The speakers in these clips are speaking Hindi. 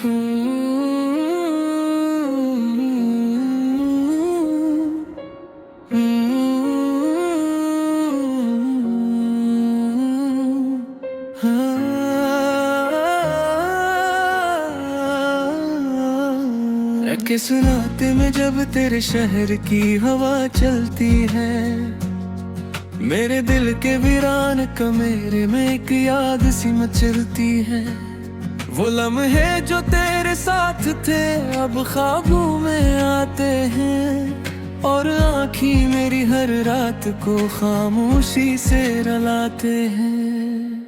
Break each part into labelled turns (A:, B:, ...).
A: के सुनाते में जब तेरे शहर की हवा चलती है, मेरे दिल के वीरान कमरे में एक याद सी मचलती है। वो लम्हे जो तेरे साथ थे अब ख्वाबों में आते हैं, और आँखी मेरी हर रात को खामोशी से रुलाते हैं।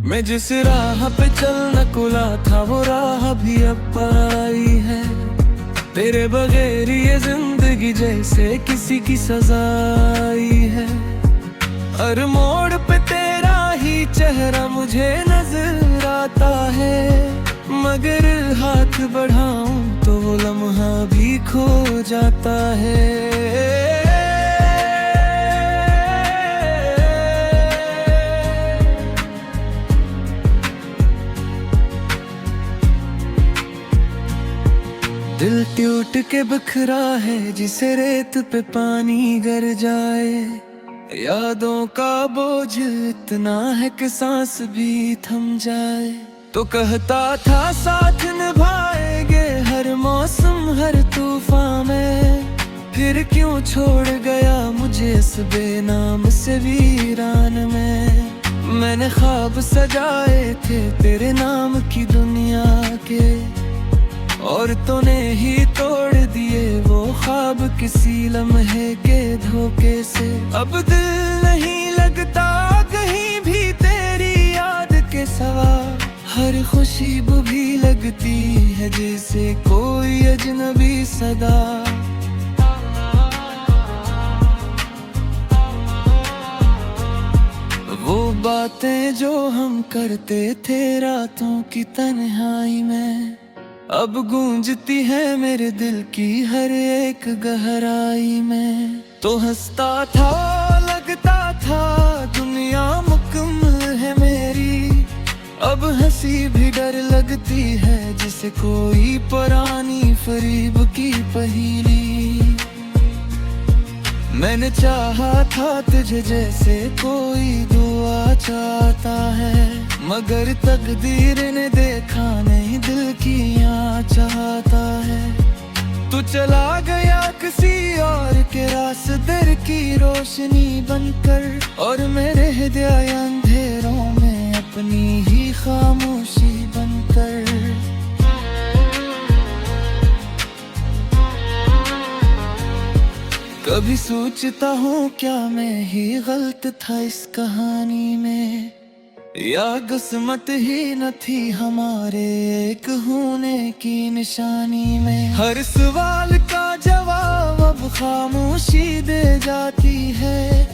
A: मैं जिस राह पे चलना कुला था वो राह भी अब पाई है। तेरे बगैर ये जिंदगी जैसे किसी की सजाई है। हर मोड़ पे तेरा ही चेहरा मुझे नजर आता है, मगर हाथ बढ़ाऊं तो वो लम्हा भी खो जाता है। दिल टूट के बिखरा है जिसे रेत पे पानी गर जाए। यादों का बोझ इतना है कि सांस भी थम जाए। तो कहता था साथ निभाएंगे हर मौसम हर तूफान में, फिर क्यों छोड़ गया मुझे इस बेनाम से वीरान में। मैंने ख्वाब सजाए थे तेरे नाम की दुनिया के, और तूने ही तोड़ दिए वो ख्वाब किसी लम्हे के धोखे से। अब दिल नहीं लगता कहीं भी तेरी याद के सिवा, हर खुशबू भी लगती है जैसे कोई अजनबी सदा। वो बातें जो हम करते थे रातों की तन्हाई में, अब गूंजती है मेरे दिल की हर एक गहराई में। तो हंसता था लगता था दुनिया मुकम्मल है मेरी, अब हंसी भी डर लगती है जिसे कोई पुरानी फरीब की पहेली। मैंने चाहा था तुझे जैसे कोई दुआ चाहता है, मगर तकदीर ने देखा नहीं दिल की यहाँ चाहता है। तू चला गया किसी और के रास्ते की रोशनी बनकर, और मेरे हृदय अंधेरों में अपनी ही खामोशी बनकर। कभी सोचता हूँ क्या मैं ही गलत था इस कहानी में, या किस्मत ही न थी हमारे एक होने की निशानी में। हर सवाल का जवाब अब खामोशी दे जाती है,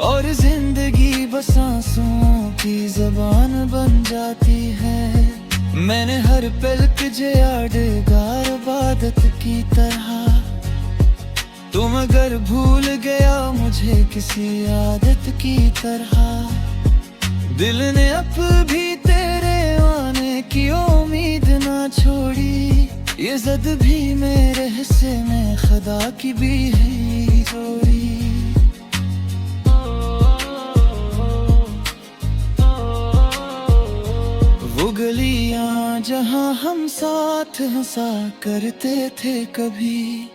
A: और जिंदगी बस आंसुओं की जबान बन जाती है। मैंने हर पल तुझे यादगार इबादत की तरह, तुम अगर भूल गया मुझे किसी आदत की तरह। दिल ने अब भी तेरे आने की उम्मीद ना छोड़ी, ये ज़द भी मेरे हिस्से में खुदा की भी है चोरी। वो गलियां जहां हम साथ हंसा करते थे कभी,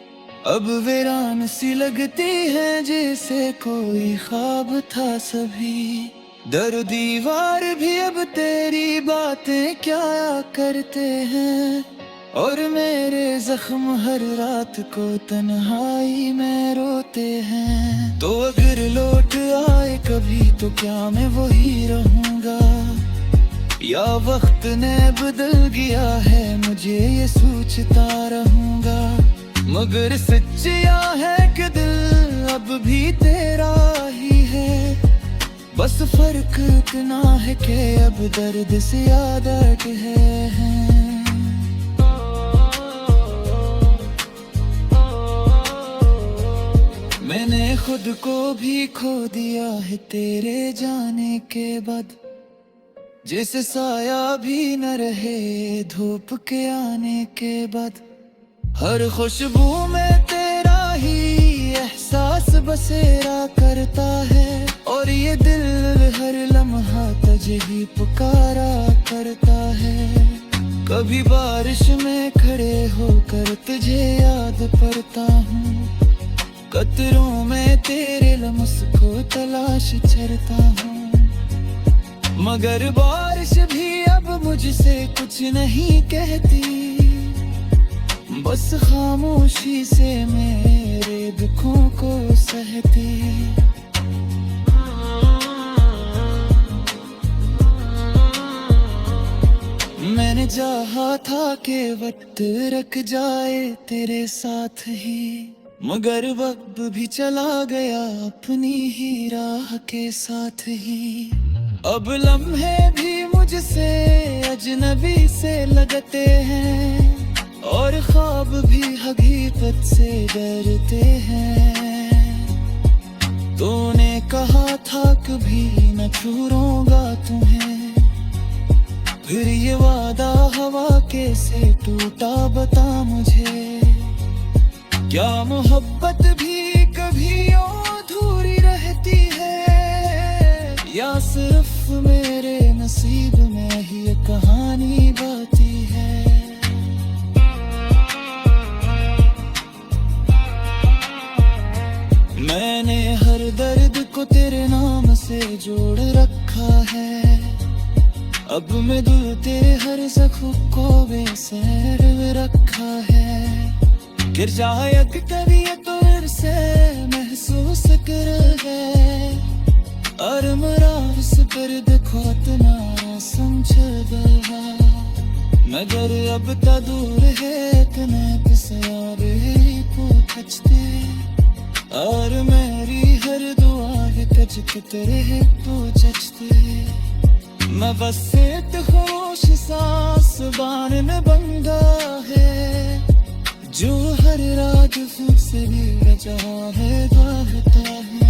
A: अब वीरान सी लगती है जैसे कोई ख्वाब था सभी। दर दीवार भी अब तेरी बातें क्या करते हैं, और मेरे जख्म हर रात को तन्हाई में रोते हैं। तो अगर लौट आए कभी तो क्या मैं वही रहूंगा, या वक्त ने बदल गया है मुझे ये सोचता रहूंगा। मगर सच्चिया है कि दिल अब भी तेरा ही है, बस फर्क इतना है कि अब दर्द से आदत है। मैंने खुद को भी खो दिया है तेरे जाने के बाद, जिसे साया भी न रहे धूप के आने के बाद। हर खुशबू में तेरा ही एहसास बसेरा करता है, और ये दिल हर लम्हा तुझे ही पुकारा करता है। कभी बारिश में खड़े होकर तुझे याद पड़ता हूँ, कतरों में तेरे लम्स को तलाश करता हूँ। मगर बारिश भी अब मुझसे कुछ नहीं कहती, बस खामोशी से मेरे दुखों को सहती। मैंने चाहा था कि वक्त रख जाए तेरे साथ ही, मगर वक्त भी चला गया अपनी ही राह के साथ ही। अब लम्हे भी मुझसे अजनबी से लगते हैं, और ख्वाब भी हकीकत से डरते हैं। तूने कहा था कभी न छोड़ूंगा तुम्हें, फिर ये वादा हवा कैसे टूटा बता मुझे। क्या मोहब्बत भी कभी अधूरी रहती है, या सिर्फ मेरे नसीब में ही ये कहानी बाती है। मैंने हर दर्द को तेरे नाम से जोड़ रखा है, अब मैं दिल तेरे हर जख्म को बेसैर रखा है। गिर जाए कभी ये तो से महसूस कर है, और मेरा इस दर्द को इतना समझ गया। मगर अब तो दूर है इतना किस यार को खचते, और मेरी हर दुआ है तुझ के तेरे तो जचते। मैं बस एक होश सांस बान में बंदा है, जो हर रात फिर से भी रजा है गाता है।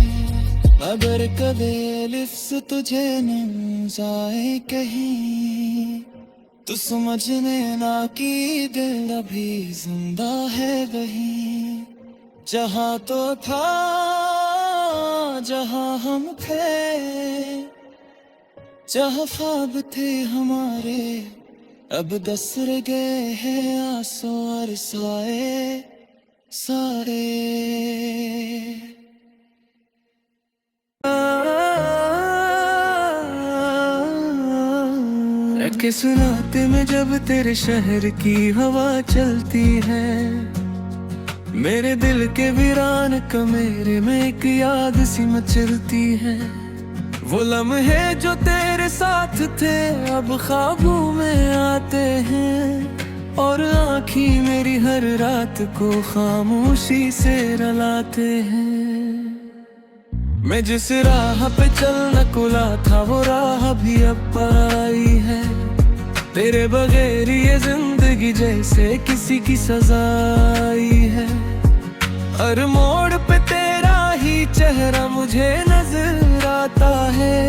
A: मगर कभी लिफ्स तुझे न जाए कहीं, तो समझने ना कि दिल अभी जिंदा है वहीं। जहाँ तो था जहाँ हम थे, जहाँ ख्वाब थे हमारे, अब दस रह गए हैं आंसू और साए सारे। रखे सुनाते में जब तेरे शहर की हवा चलती है, मेरे दिल के वीरान कमरे में एक याद सी मचलती है। वो लम्हे जो तेरे साथ थे अब ख्वाबों में आते हैं, और आँखें मेरी हर रात को खामोशी से रुलाते हैं। मैं जिस राह पे चलना कुला था वो राह भी अब पर आई है, तेरे बगैर ये जिंदगी जैसे किसी की सजाई है। हर मोड़ पे तेरा ही चेहरा मुझे नजर आता है,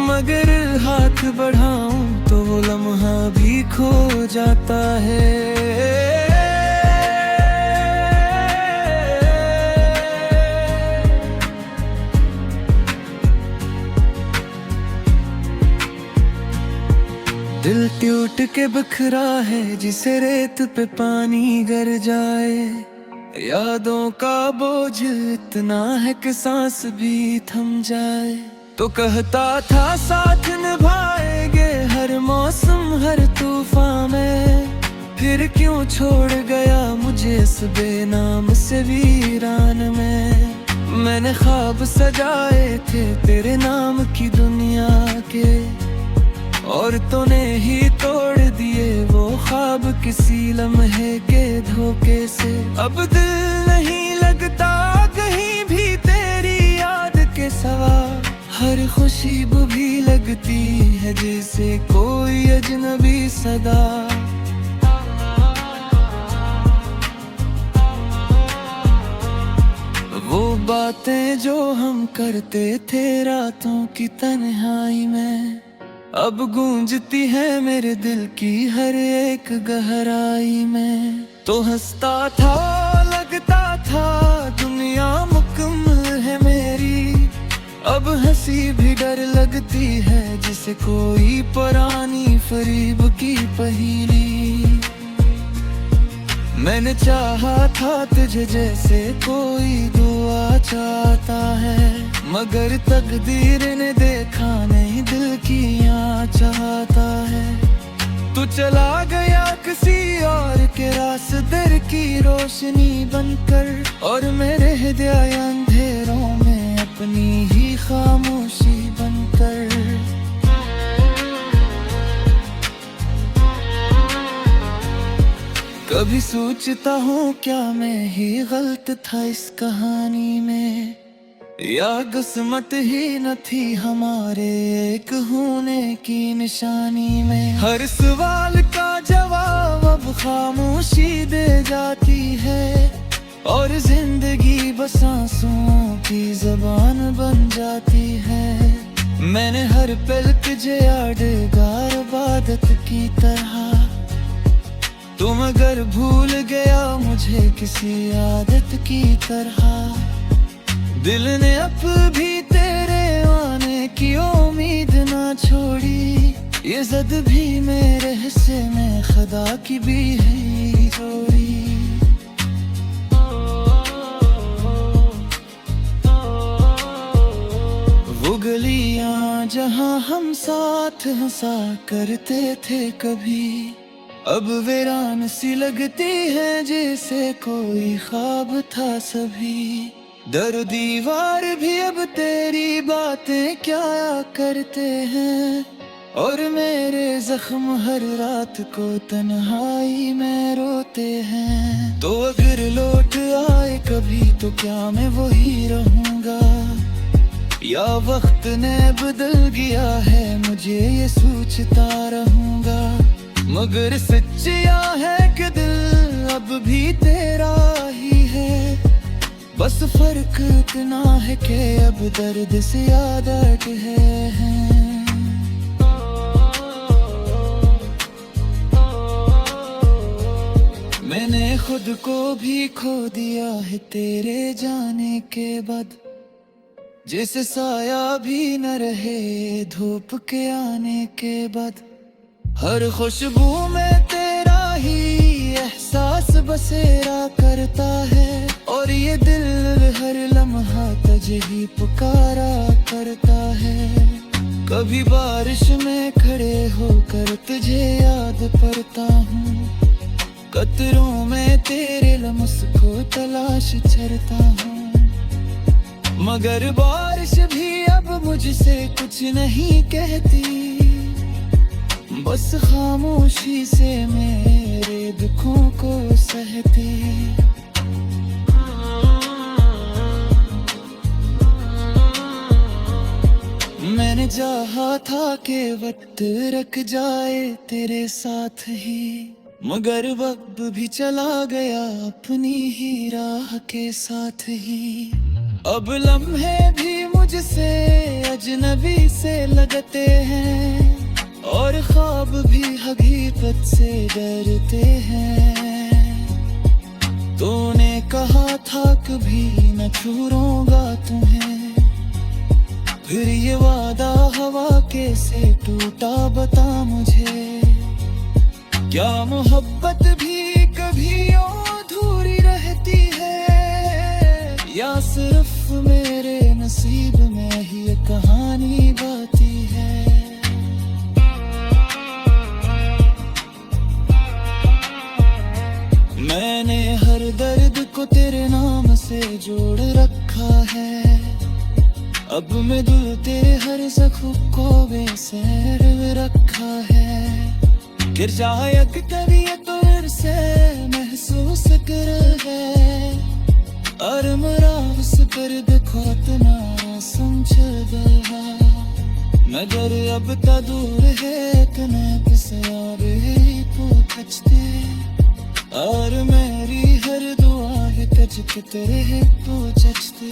A: मगर हाथ बढ़ाऊं तो वो लम्हा भी खो जाता है। दिल टूट के बिखरा है जिसे रेत पे पानी गिर जाए, यादों का बोझ इतना है कि सांस भी थम जाए। तो कहता था साथ निभाएंगे हर मौसम हर तूफान में, फिर क्यों छोड़ गया मुझे इस बेनाम से वीरान में। मैंने ख्वाब सजाए थे तेरे नाम की दुनिया के, और तूने ही तोड़ दिए वो ख्वाब किसी लम्हे के धोखे से। अब दिल नहीं लगता कहीं भी तेरी याद के सवा, हर खुशबू भी लगती है जैसे कोई अजनबी सदा। वो बातें जो हम करते थे रातों की तन्हाई में, अब गूंजती है मेरे दिल की हर एक गहराई में। तो हंसता था, लगता था दुनिया मुकम्मल है मेरी। अब हंसी भी डर लगती है, जिसे कोई पुरानी फरीब की पहेली। मैंने चाहा था तुझे जैसे कोई दुआ चाहता है, मगर तकदीर ने देखा नहीं दिल की यहाँ चाहता है। तू चला गया किसी और के रास्ते की रोशनी बनकर, और मेरे हृदय अंधेरों में अपनी ही खामोशी बनकर। कभी सोचता हूँ क्या मैं ही गलत था इस कहानी में, या किस्मत ही न थी हमारे एक होने की निशानी में। हर सवाल का जवाब अब खामोशी दे जाती है, और जिंदगी बस आंसुओं की ज़बान बन जाती है। मैंने हर पल तुझे यादगार इबादत की तरह, तुम अगर भूल गया मुझे किसी आदत की तरह। दिल ने अब भी तेरे आने की उम्मीद ना छोड़ी, ये ज़द भी मेरे हिस्से में खुदा की भी है जोड़ी। वो गलियां जहां हम साथ हंसा करते थे कभी, अब वीरान सी लगती है जैसे कोई ख्वाब था सभी। दर दीवार भी अब तेरी बातें क्या करते हैं, और मेरे जख्म हर रात को तन्हाई में रोते हैं। तो अगर लौट आए कभी तो क्या मैं वही रहूंगा, या वक्त ने बदल गया है मुझे ये सोचता रहूंगा। मगर सच्चिया है कि दिल अब भी तेरा ही है, बस फर्क इतना है कि अब दर्द से आदत है। मैंने खुद को भी खो दिया है तेरे जाने के बाद, जैसे साया भी न रहे धूप के आने के बाद। हर खुशबू में तेरा ही एहसास बसेरा करता है, और ये दिल हर लम्हा तुझे ही पुकारा करता है। कभी बारिश में खड़े होकर तुझे याद करता हूँ, कतरों में तेरे लम्स को तलाश करता हूँ। मगर बारिश भी अब मुझसे कुछ नहीं कहती, बस खामोशी से मेरे दुखों को सहती। मैंने चाहा था कि वक्त रख जाए तेरे साथ ही, मगर वक्त भी चला गया अपनी ही राह के साथ ही। अब लम्हे भी मुझसे अजनबी से लगते हैं, और ख्वाब भी हकीकत से डरते हैं। तूने कहा था कभी न छोड़ूंगा तुम्हें, फिर ये वादा हवा कैसे टूटा बता मुझे। क्या मोहब्बत भी कभी अधूरी रहती है, या सिर्फ मेरे नसीब में ही ये कहानी गाती है। मैंने हर दर्द को तेरे नाम से जोड़ रखा है, अब मैं दिल तेरे हर जख्म को बेसैर रखा है। गिर जाए तबीयत से महसूस कर है, और मेरा उस दर्द को इतना समझ गया। मगर अब तो दूर है इतने पिसाब पूछते, और मेरी हर दुआ है तुझ के तेरे पूछते।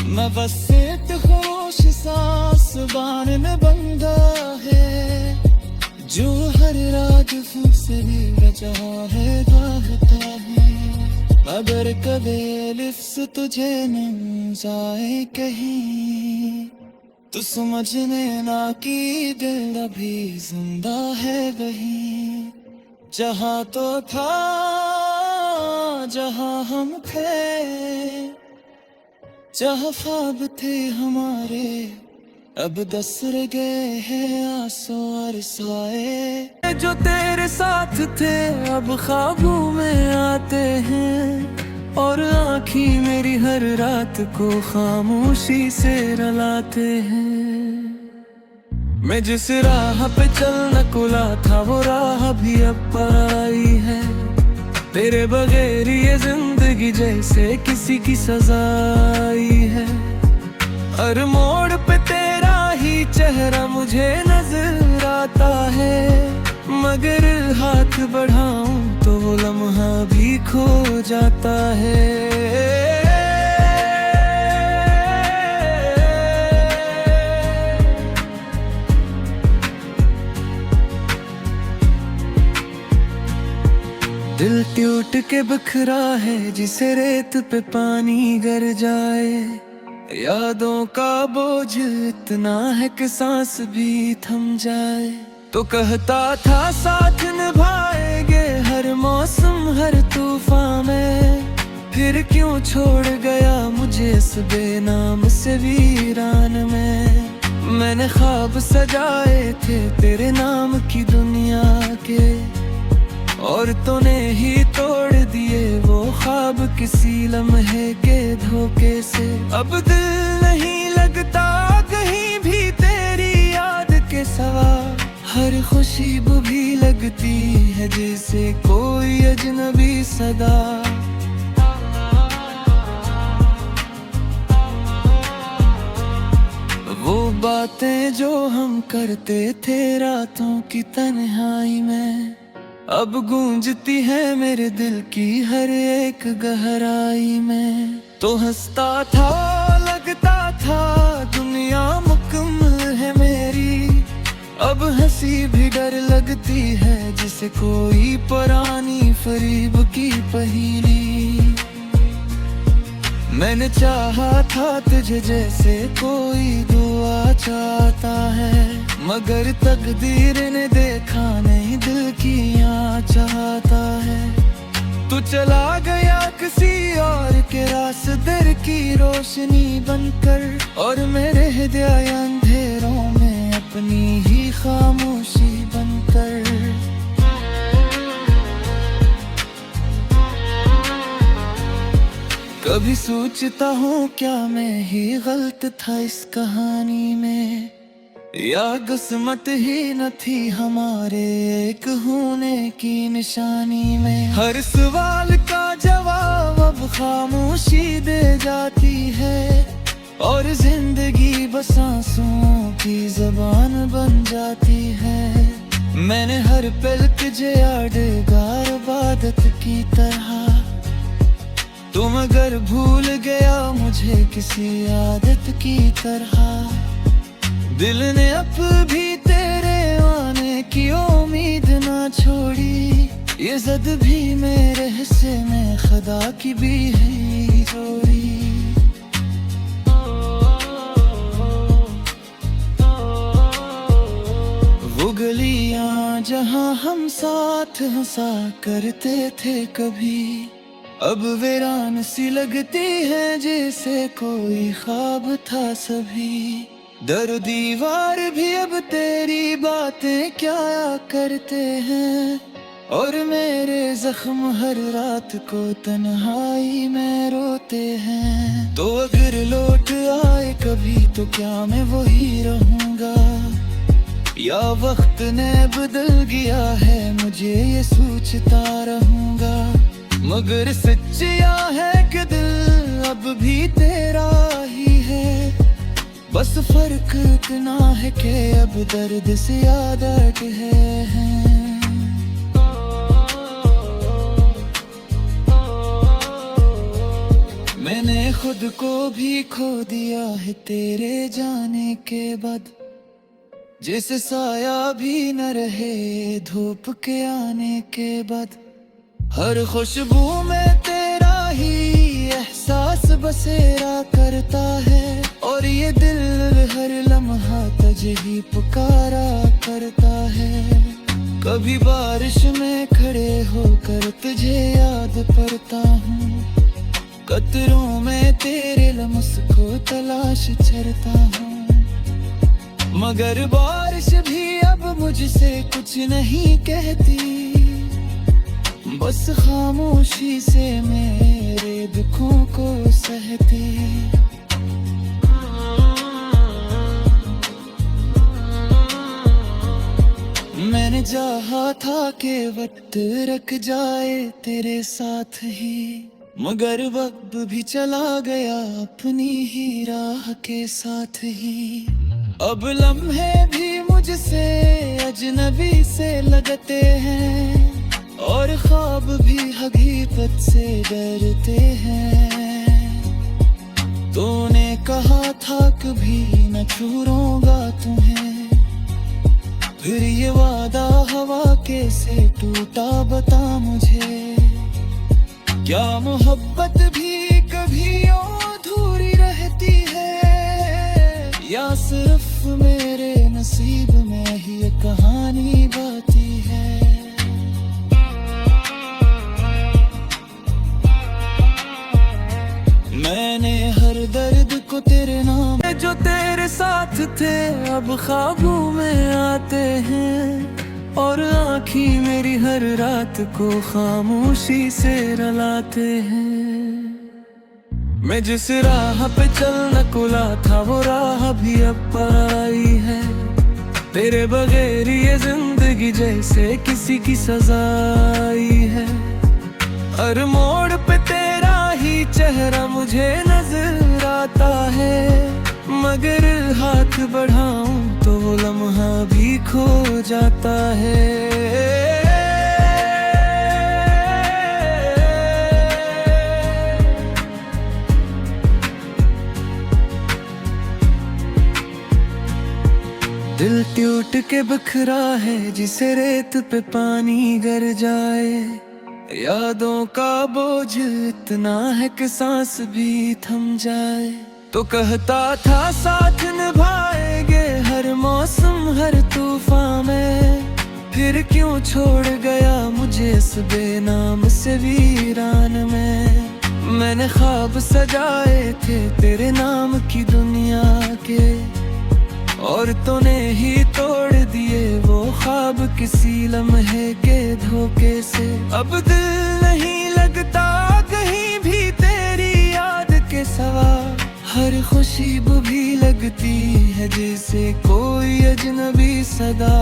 A: मैं बस एक खामोश सांस बान में बंधा है, हर रात से भी रचा है गाता है, मगर कभी लिफ्स तुझे न जाए कहीं, तू समझने ना कि दिल अभी जिंदा है वहीं, जहाँ तो था जहाँ हम थे, जहाँ ख्वाब थे हमारे, अब दस रह गए हैं आंसू और साए, जो तेरे साथ थे अब ख्वाबों में आते हैं, और आँखें मेरी हर रात को खामोशी से रुलाते हैं। मैं जिस राह पे चलना कुला था वो राह भी अब पर आई है, तेरे बगैर ये जिंदगी जैसे किसी की सजाई है, हर मोड़ पे तेरा ही चेहरा मुझे नजर आता है, मगर हाथ बढ़ाऊं तो वो लम्हा भी खो जाता है। दिल टूट के बिखरा है जिसे रेत पे पानी गिर जाए, यादों का बोझ इतना है कि सांस भी थम जाए, तो कहता था साथ निभाएंगे हर मौसम हर तूफान में, फिर क्यों छोड़ गया मुझे इस बेनाम से वीरान में। मैंने ख्वाब सजाए थे तेरे नाम की दुनिया के, और तूने ही तोड़ दिए वो ख्वाब किसी लम्हे के धोखे से, अब दिल नहीं लगता कहीं भी तेरी याद के सिवा, हर खुशबू भी लगती है जैसे कोई अजनबी सदा। वो बातें जो हम करते थे रातों की तन्हाई में, अब गूंजती है मेरे दिल की हर एक गहराई में, तो हंसता था लगता था दुनिया मुकम्मल है मेरी, अब हंसी भी डर लगती है जिसे कोई पुरानी फरीब की पहेली। मैंने चाहा था तुझे जैसे कोई दुआ चाहता है, मगर तकदीर ने देखा नहीं दिल की यहाँ चाहता है, तू चला गया किसी और के रास्ते की रोशनी बनकर, और मेरे हृदय अंधेरों में अपनी ही खामोशी बनकर। कभी सोचता हूँ क्या मैं ही गलत था इस कहानी में, या किस्मत ही न थी हमारे एक होने की निशानी में। हर सवाल का जवाब अब खामोशी दे जाती है, और जिंदगी बस आंसुओं की ज़बान बन जाती है। मैंने हर पल तुझे यादगार इबादत की तरह, तुम अगर भूल गया मुझे किसी आदत की तरह, दिल ने अब भी तेरे आने की उम्मीद ना छोड़ी, ये ज़द भी मेरे हिस्से में खुदा की भी है जोड़ी। वो गलियां जहां हम साथ हंसा करते थे कभी, अब वीरान सी लगती है जैसे कोई ख्वाब था सभी। दर दीवार भी अब तेरी बातें क्या करते हैं, और मेरे जख्म हर रात को तन्हाई में रोते हैं। तो अगर लौट आए कभी तो क्या मैं वही रहूंगा, या वक्त ने बदल गया है मुझे ये सोचता रहूंगा। मगर सच्चिया है कि दिल अब भी तेरा ही है, बस फर्क इतना है कि अब दर्द से आदत है। मैंने खुद को भी खो दिया है तेरे जाने के बाद, जिसे साया भी न रहे धूप के आने के बाद। हर खुशबू में तेरा ही एहसास बसेरा करता है, और ये दिल हर लम्हा तुझे ही पुकारा करता है। कभी बारिश में खड़े होकर तुझे याद करता हूँ, कतरों में तेरे लम्स को तलाश करता हूँ। मगर बारिश भी अब मुझसे कुछ नहीं कहती, बस खामोशी से मेरे दुखों को सहती। मैंने चाहा था कि वक्त रख जाए तेरे साथ ही, मगर वक्त भी चला गया अपनी ही राह के साथ ही। अब लम्हे भी मुझसे अजनबी से लगते हैं, और ख्वाब भी हकीकत से डरते हैं। तूने कहा था कभी न छोड़ूंगा तुम्हें, फिर ये वादा हवा कैसे टूटा बता मुझे। क्या मोहब्बत भी कभी अधूरी रहती है, या सिर्फ मेरे नसीब में ही ये कहानी बाती है। मैंने हर दर्द को तेरे नाम जो तेरे साथ थे अब ख्वाबों में आते हैं, और आँखी मेरी हर रात को खामोशी से रुलाते हैं। मैं जिस राह पे चलना कुला था वो राह भी अब पर आई है, तेरे बगैर ये जिंदगी जैसे किसी की सजाई है। हर मोड़ पे तेरा ही चेहरा मुझे नजर आता है, मगर हाथ बढ़ाऊं तो वो लम्हा भी खो जाता है। दिल टूट के बिखरा है जिसे रेत पे पानी गिर जाए, यादों का बोझ इतना है कि सांस भी थम जाए। तो कहता था साथ निभाएंगे हर मौसम हर तूफान में, फिर क्यों छोड़ गया मुझे इस बेनाम से वीरान में। मैंने ख्वाब सजाए थे तेरे नाम की दुनिया के, और तूने ही तोड़ दिए वो ख्वाब किसी लम्हे के धोखे से। अब दिल नहीं लगता कहीं भी तेरी याद के सिवा, हर खुशबू भी लगती है जैसे कोई अजनबी सदा।